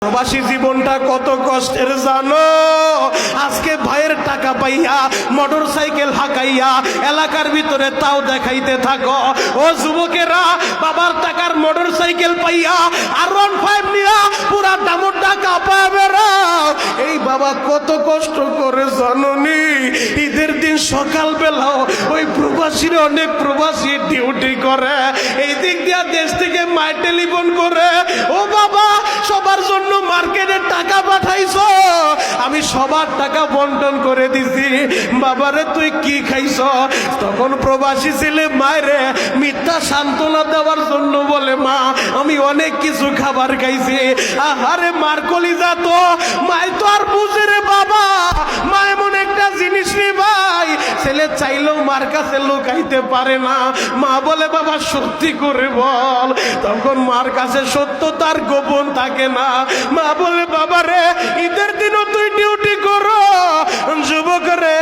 প্রবাসী জীবনটা কত কষ্টের জানো। আজকে ভাইয়ের টাকা পাইয়া মোটর সাইকেল হাঁকাইয়া এলাকার ভিতরে তাও দেখাইতে থাকো। ও যুবকেরা, বাবার টাকার মোটর সাইকেল পাইয়া আর 15 নিয়া পুরা দামর টাকা পাবে। এই বাবা কত কষ্ট করে জাননি। ঈদের দিন সকাল বেলাও ওই প্রবাসীরা, অনেক প্রবাসী ডিউটি করে, এই দিক দিয়া দেশ থেকে মাই টেলিফোন করে, ও বাবা সবার জন্য মার্কেটের টাকা পাঠাইছো। আমি সবার টাকা বন্টন করে দিছি। বাবারে তুই কি খাইছ? তখন প্রবাসী ছেলে মায়েরে মিথ্যা সান্ত্বনা দেওয়ার জন্য বলে, মা আমি অনেক কিছু খাবার খাইছি। আহারে মার কলিজা তো, মায় তো আর বুঝে রে বাবা। মা এমন একটা জিনিস রে ভাই, ছেলে চাইলেও মার কাছে লুকাইতে পারে না। মা বলে, বাবা সত্যি করে বল। তখন মার কাছে সত্য তার গোপন থাকে না। মা বলে, বাবা রে ঈদের দিনও তুই ডিউটি করো। যুবক রে,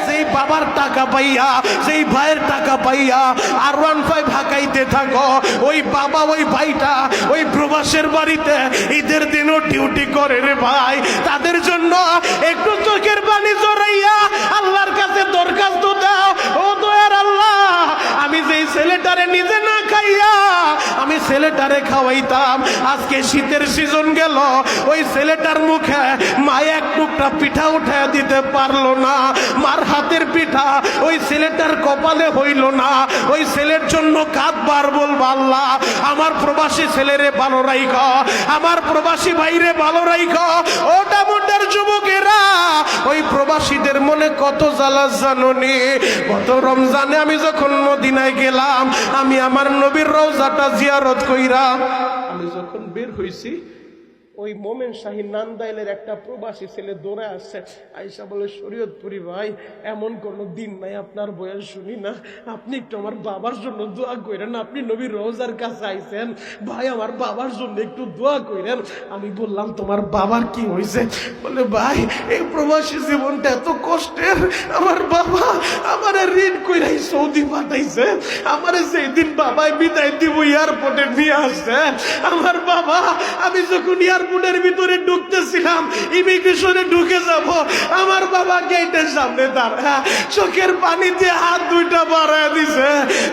সেই বাবার টাকা পাইয়া, সেই ভাইয়ের টাকা পাইয়া আর 15 হাঁকাইতে থাকো। ওই বাবা, ওই ভাইটা ওই প্রবাসের বাড়িতে ঈদের দিনও ডিউটি করে রে ভাই। তাদের জন্য একটু চোখের পানি জড়াইয়া আল্লাহর কাছে দরখাস্ত দাও, ও দয়ার আল্লাহ, আমি যেই ছেলেটারে নিজে না খাইয়া আমি ছেলেটারে খাওয়াইতাম, আজকে শীতের সিজন গেল, ওই ছেলেটার মুখে মা এক টুকরা পিঠা উঠায় দিতে পারলো না। মার হাতের পিঠা ওই ছেলেটার কপালে হইল না। ওই ছেলের জন্য কাঁদবার বলবো, আল্লাহ আমার প্রবাসী ছেলেরে ভালো রাইখো, আমার প্রবাসী ভাইরে ভালো রাইখো। ওটা মুন্ডার যুবকেরা, ওই প্রবাসীদের মনে কত জ্বালা জাননি। গত রমজানে আমি যখন মদিনায় গেলাম, আমি আমার নবীর রওজাটা জিয়ারত কইরা আমি যখন বের হইছি, ওই মোমেন শাহী নান্দাইলের একটা প্রবাসী ছেলে দৌড়ে আসছে, আইসা বলে, শরীয়তপুরি ভাই এমন কোনো দিন নাই আপনার বয়স শুনি না, আপনি একটু আমার বাবার জন্য দোয়া কইরেন। আপনি নবীর রওজার কাছে আইছেন, ভাই আমার বাবার জন্য একটু দোয়া কইরেন। আমি বললাম, তোমার বাবার কি হয়েছে? বলে, ভাই এই প্রবাসী জীবনটা এত কষ্টের, আমার বাবা আমারে ঋণ কইরাই সৌদি পাঠাইছে, আমারে সেই দিন বাবাই বিদায় দিব এয়ারপোর্টে নিয়ে আসছে। আমার বাবা, আমি যখন এয়ারপোর্টের ভিতরে ঢুকতেছিলাম, ইমিগ্রেশনে ঢুকে যাব, আমার বাবা গেটের সামনে দাঁড়া, চোখের পানি দিয়ে হাত দুইটা বাড়ায় দিছে,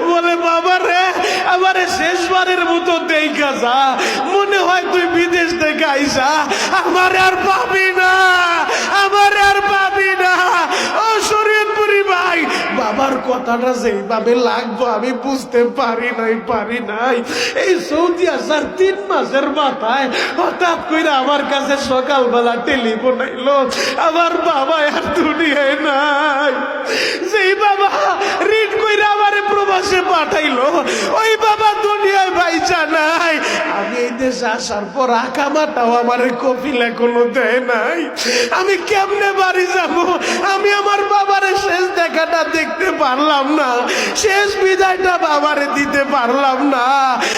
বলে, বাবা রে আমারে শেষবারের মতো দেখা যা, মনে হয় তুই বিদেশ থেকে আইসা, আমারে আর পাবি না, আমারে আর পাবি না। ও শরীয়তপুরি ভাই, বাবার কথাটা যেইভাবে লাগবো আমি বুঝতে পারি নাই। এই সৌদি আসার 3 মাসের মাথায় হঠাৎ করে আমার কাছে সকালবেলা টেলিফোন আইলো, আমার বাবা আর দুনিয়ায় নাই। যেই বাবা ঋণ কইরা আমারে প্রবাসে পাঠাইলো, ওই বাবা দুনিয়ায় বাইচা নাই। আমি এই দেশে আসার পর আকামাটাও আমারে কফিল এখনো দেয় নাই। আমি কেমনে বাড়ি যাব? আমি আমার বাবারে শেষ দেখাটা দেখতে পারলাম না, শেষ বিদায়টা বাবারে দিতে পারলাম না।